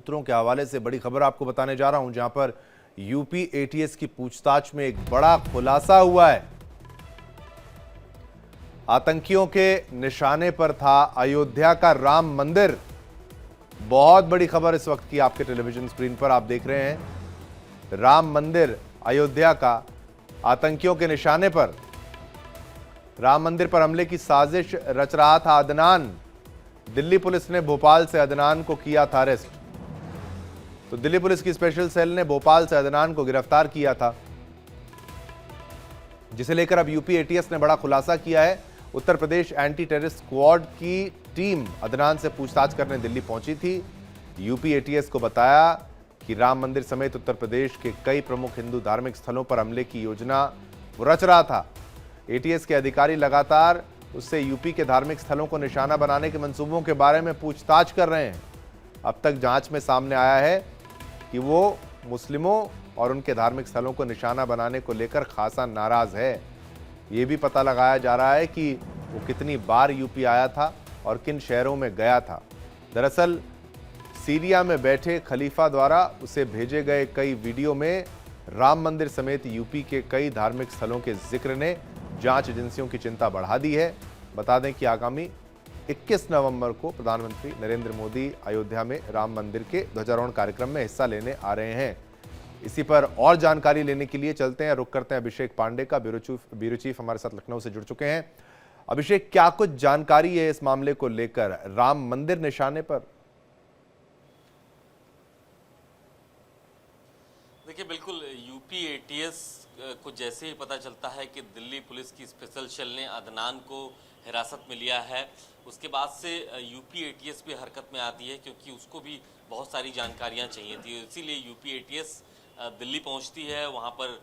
सूत्रों के हवाले से बड़ी खबर आपको बताने जा रहा हूं, जहां पर यूपी एटीएस की पूछताछ में एक बड़ा खुलासा हुआ है। आतंकियों के निशाने पर था अयोध्या का राम मंदिर। बहुत बड़ी खबर इस वक्त की आपके टेलीविजन स्क्रीन पर आप देख रहे हैं। राम मंदिर अयोध्या का आतंकियों के निशाने पर। राम मंदिर पर हमले की साजिश रच रहा था अदनान। दिल्ली पुलिस ने भोपाल से अदनान को किया था अरेस्ट। तो दिल्ली पुलिस की स्पेशल सेल ने भोपाल से अदनान को गिरफ्तार किया था, जिसे लेकर अब यूपी एटीएस ने बड़ा खुलासा किया है। Uttar Pradesh anti terrorist squad की टीम अदनान से पूछताछ करने दिल्ली पहुंची थी। यूपी एटीएस को बताया कि राम मंदिर समेत उत्तर प्रदेश के कई प्रमुख हिंदू धार्मिक स्थलों पर हमले की योजना रच रहा था। एटीएस के अधिकारी लगातार उससे यूपी के धार्मिक स्थलों को निशाना बनाने के मंसूबों के बारे में पूछताछ कर रहे हैं। अब तक जांच में सामने आया है कि वो मुस्लिमों और उनके धार्मिक स्थलों को निशाना बनाने को लेकर खासा नाराज है। ये भी पता लगाया जा रहा है कि वो कितनी बार यूपी आया था और किन शहरों में गया था। दरअसल सीरिया में बैठे खलीफा द्वारा उसे भेजे गए कई वीडियो में राम मंदिर समेत यूपी के कई धार्मिक स्थलों के जिक्र ने जांच एजेंसियों की चिंता बढ़ा दी है। बता दें कि आगामी 21 नवंबर को प्रधानमंत्री नरेंद्र मोदी अयोध्या में राम मंदिर के ध्वजारोहण कार्यक्रम में हिस्सा लेने आ रहे हैं। इसी पर और जानकारी लेने के लिए चलते हैं, रुक करते हैं अभिषेक पांडे का। ब्यूरो चीफ हमारे साथ लखनऊ से जुड़ चुके हैं। अभिषेक, क्या कुछ जानकारी है इस मामले को लेकर, राम मंदिर निशाने पर? देखिए, बिल्कुल यूपी एटीएस को जैसे ही पता चलता है कि दिल्ली पुलिस की स्पेशल सेल ने अदनान को हिरासत में लिया है, उसके बाद से यूपी एटीएस भी हरकत में आती है, क्योंकि उसको भी बहुत सारी जानकारियां चाहिए थी। इसीलिए यूपी एटीएस दिल्ली पहुंचती है। वहां पर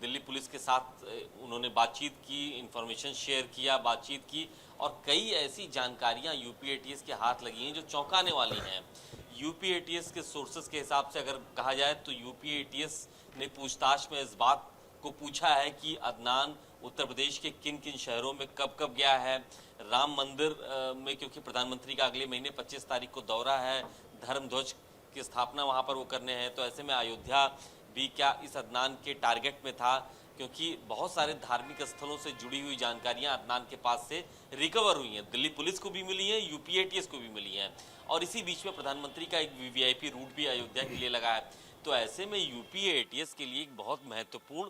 दिल्ली पुलिस के साथ उन्होंने बातचीत की, इंफॉर्मेशन शेयर किया, बातचीत की, और कई ऐसी जानकारियां यूपी एटीएस के हाथ लगी हैं जो चौंकाने वाली हैं। यूपी एटीएस के सोर्सेज के हिसाब से अगर कहा जाए तो यूपी एटीएस ने पूछताछ में इस बात को पूछा है कि अदनान उत्तर प्रदेश के किन किन शहरों में कब कब गया है। राम मंदिर में क्योंकि प्रधानमंत्री का अगले महीने 25 तारीख को दौरा है, धर्म ध्वज की स्थापना वहां पर वो करने हैं, तो ऐसे में अयोध्या भी क्या इस अदनान के टारगेट में था, क्योंकि बहुत सारे धार्मिक स्थलों से जुड़ी हुई जानकारियां अदनान के पास से रिकवर हुई हैं। दिल्ली पुलिस को भी मिली है, यूपी एटीएस को भी मिली हैं, और इसी बीच में प्रधानमंत्री का एक वीवीआईपी रूट भी अयोध्या के लिए लगा है। तो ऐसे में यूपी एटीएस के लिए एक बहुत महत्वपूर्ण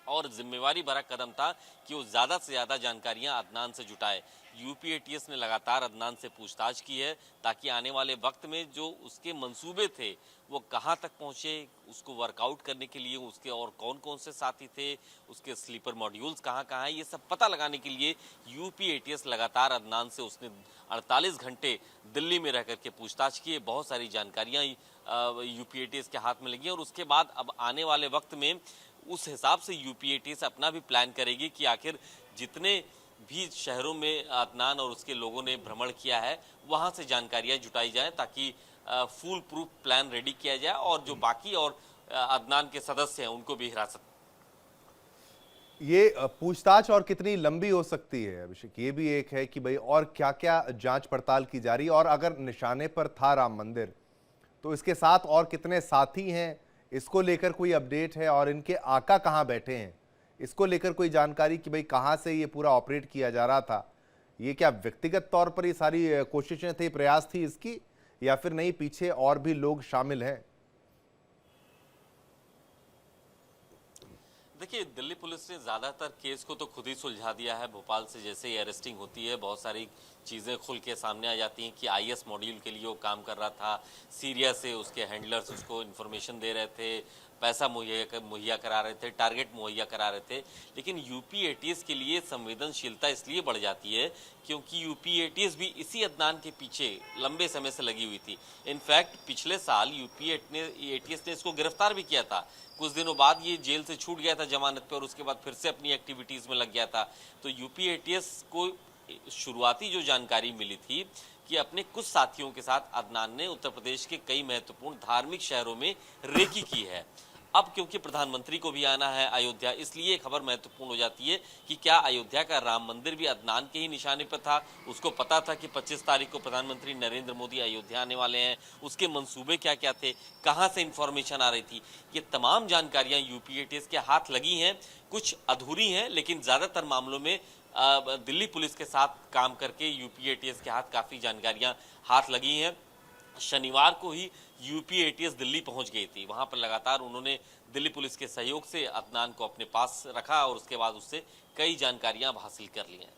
और जिम्मेवारी भरा कदम था कि वो ज़्यादा से ज़्यादा जानकारियां अदनान से जुटाए। यूपी एटीएस ने लगातार अदनान से पूछताछ की है, ताकि आने वाले वक्त में जो उसके मंसूबे थे वो कहां तक पहुंचे, उसको वर्कआउट करने के लिए उसके और कौन कौन से साथी थे, उसके स्लीपर मॉड्यूल्स कहां कहां हैं, ये सब पता लगाने के लिए यूपी एटीएस लगातार अदनान से उसने 48 घंटे दिल्ली में रह करके पूछताछ की है। बहुत सारी जानकारियाँ यूपी एटीएस के हाथ में लगी, और उसके बाद अब आने वाले वक्त में उस हिसाब से यूपी एटीएस अपना भी प्लान करेगी कि आखिर जितने भी शहरों में अदनान और उसके लोगों ने भ्रमण किया है वहां से जानकारियां जुटाई जाएं, ताकि फुल प्रूफ प्लान रेडी किया जाए और जो बाकी और अदनान के सदस्य हैं उनको भी हिरासत। ये पूछताछ और कितनी लंबी हो सकती है अभिषेक, ये भी एक है कि भाई और क्या क्या जांच पड़ताल की जा रही है, और अगर निशाने पर था राम मंदिर तो इसके साथ और कितने साथी हैं, इसको लेकर कोई अपडेट है, और इनके आका कहां बैठे हैं, इसको लेकर कोई जानकारी कि भाई कहां से ये पूरा ऑपरेट किया जा रहा था। ये क्या व्यक्तिगत तौर पर ये सारी कोशिशें थी, प्रयास थी इसकी, या फिर नहीं पीछे और भी लोग शामिल हैं? देखिए, दिल्ली पुलिस ने ज़्यादातर केस को तो खुद ही सुलझा दिया है। भोपाल से जैसे ही अरेस्टिंग होती है, बहुत सारी चीज़ें खुल के सामने आ जाती हैं कि आईएस मॉड्यूल के लिए वो काम कर रहा था, सीरिया से उसके हैंडलर्स उसको इन्फॉर्मेशन दे रहे थे, पैसा मुहैया करा रहे थे, टारगेट मुहैया करा रहे थे। लेकिन यूपी एटीएस के लिए संवेदनशीलता इसलिए बढ़ जाती है क्योंकि यूपी एटीएस भी इसी अदनान के पीछे लंबे समय से लगी हुई थी। इनफैक्ट पिछले साल यूपी एटीएस ने इसको गिरफ्तार भी किया था। कुछ दिनों बाद ये जेल से छूट गया था जमानत पे, और उसके बाद फिर से अपनी एक्टिविटीज़ में लग गया था। तो यूपी एटीएस को शुरुआती जो जानकारी मिली थी कि अपने कुछ साथियों के साथ अदनान ने उत्तर प्रदेश के कई महत्वपूर्ण धार्मिक शहरों में रेकी की है। अब क्योंकि प्रधानमंत्री को भी आना है अयोध्या, इसलिए खबर महत्वपूर्ण हो जाती है कि क्या अयोध्या का राम मंदिर भी अदनान के ही निशाने पर था। उसको पता था कि 25 तारीख को प्रधानमंत्री नरेंद्र मोदी अयोध्या आने वाले हैं, उसके मंसूबे क्या क्या थे, कहाँ से इंफॉर्मेशन आ रही थी, ये तमाम जानकारियां यूपी एटीएस के हाथ लगी हैं। कुछ अधूरी हैं, लेकिन ज्यादातर मामलों में दिल्ली पुलिस के साथ काम करके यूपी एटीएस के हाथ काफी जानकारियां हाथ लगी हैं। शनिवार को ही यूपी एटीएस दिल्ली पहुंच गई थी। वहां पर लगातार उन्होंने दिल्ली पुलिस के सहयोग से अदनान को अपने पास रखा और उसके बाद उससे कई जानकारियां हासिल कर ली हैं।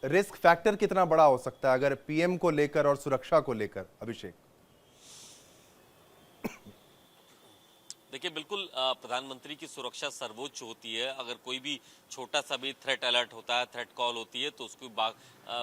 रिस्क फैक्टर कितना बड़ा हो सकता है अगर पीएम को लेकर और सुरक्षा को लेकर, अभिषेक? देखिए, बिल्कुल प्रधानमंत्री की सुरक्षा सर्वोच्च होती है। अगर कोई भी छोटा सा भी थ्रेट अलर्ट होता है, थ्रेट कॉल होती है, तो उसको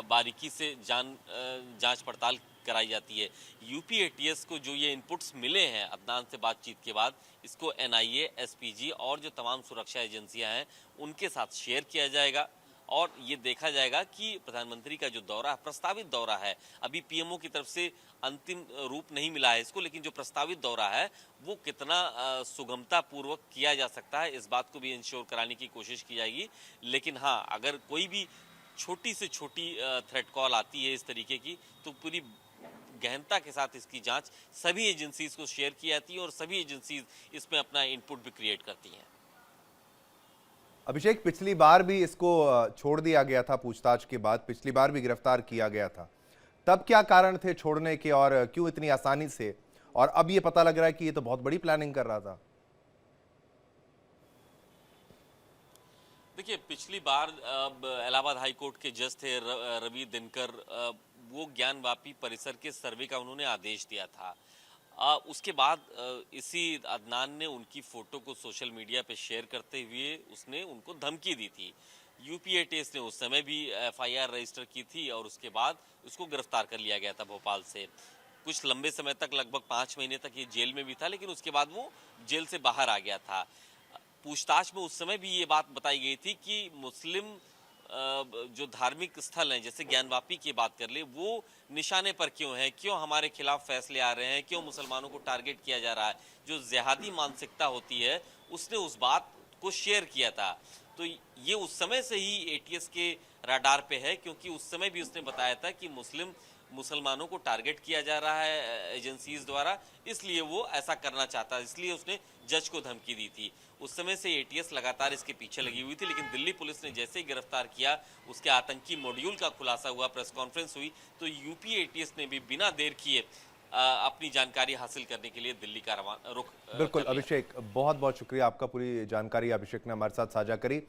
बारीकी से जांच पड़ताल कराई जाती है। यूपी एटीएस को जो ये इनपुट्स मिले हैं अदनान से बातचीत के बाद, इसको एनआईए, एसपीजी और जो तमाम सुरक्षा एजेंसियां हैं उनके साथ शेयर किया जाएगा और ये देखा जाएगा कि प्रधानमंत्री का जो दौरा, प्रस्तावित दौरा है, अभी पीएमओ की तरफ से अंतिम रूप नहीं मिला है इसको, लेकिन जो प्रस्तावित दौरा है वो कितना सुगमता पूर्वक किया जा सकता है, इस बात को भी इंश्योर कराने की कोशिश की जाएगी। लेकिन हाँ, अगर कोई भी छोटी से छोटी थ्रेट कॉल आती है इस तरीके की, तो पूरी गहनता के साथ इसकी जांच सभी एजेंसीज को शेयर की जाती है और सभी एजेंसीज इसमें अपना इनपुट भी क्रिएट करती हैं। अभिषेक, पिछली बार भी इसको छोड़ दिया गया था पूछताछ के बाद, पिछली बार भी गिरफ्तार किया गया था। तब क्या कारण थे छोड़ने के और क्यों इतनी आसानी से? और अब ये पता लग रहा है कि ये तो बहुत बड़ी प्लानिंग कर रहा था। देखिए, पिछली बार इलाहाबाद हाई कोर्ट के जज थे रवि दिनकर, वो ज्ञानवापी परिसर के सर्वे का उन्होंने आदेश दिया था। उसके बाद इसी अदनान ने उनकी फोटो को सोशल मीडिया पे शेयर करते हुए उसने उनको धमकी दी थी। यूपी एटीएस ने उस समय भी एफआईआर रजिस्टर की थी और उसके बाद उसको गिरफ्तार कर लिया गया था भोपाल से। कुछ लंबे समय तक, लगभग 5 महीने तक ये जेल में भी था, लेकिन उसके बाद वो जेल से बाहर आ गया था। पूछताछ में उस समय भी ये बात बताई गई थी कि मुस्लिम जो धार्मिक स्थल हैं, जैसे ज्ञानवापी की बात कर ले, वो निशाने पर क्यों है, क्यों हमारे खिलाफ फैसले आ रहे हैं, क्यों मुसलमानों को टारगेट किया जा रहा है। जो जिहादी मानसिकता होती है, उसने उस बात को शेयर किया था। तो ये उस समय से ही एटीएस के रडार पे है, क्योंकि उस समय भी उसने बताया था कि मुसलमानों को टारगेट किया जा रहा है एजेंसीज द्वारा, इसलिए वो ऐसा करना चाहता है, इसलिए उसने जज को धमकी दी थी। उस समय से एटीएस लगातार इसके पीछे लगी हुई थी, लेकिन दिल्ली पुलिस ने जैसे ही गिरफ्तार किया, उसके आतंकी मॉड्यूल का खुलासा हुआ, प्रेस कॉन्फ्रेंस हुई, तो यूपी एटीएस ने भी बिना देर किए अपनी जानकारी हासिल करने के लिए दिल्ली का रुख बिल्कुल अभिषेक, बहुत बहुत शुक्रिया आपका, पूरी जानकारी अभिषेक ने हमारे साथ साझा करी।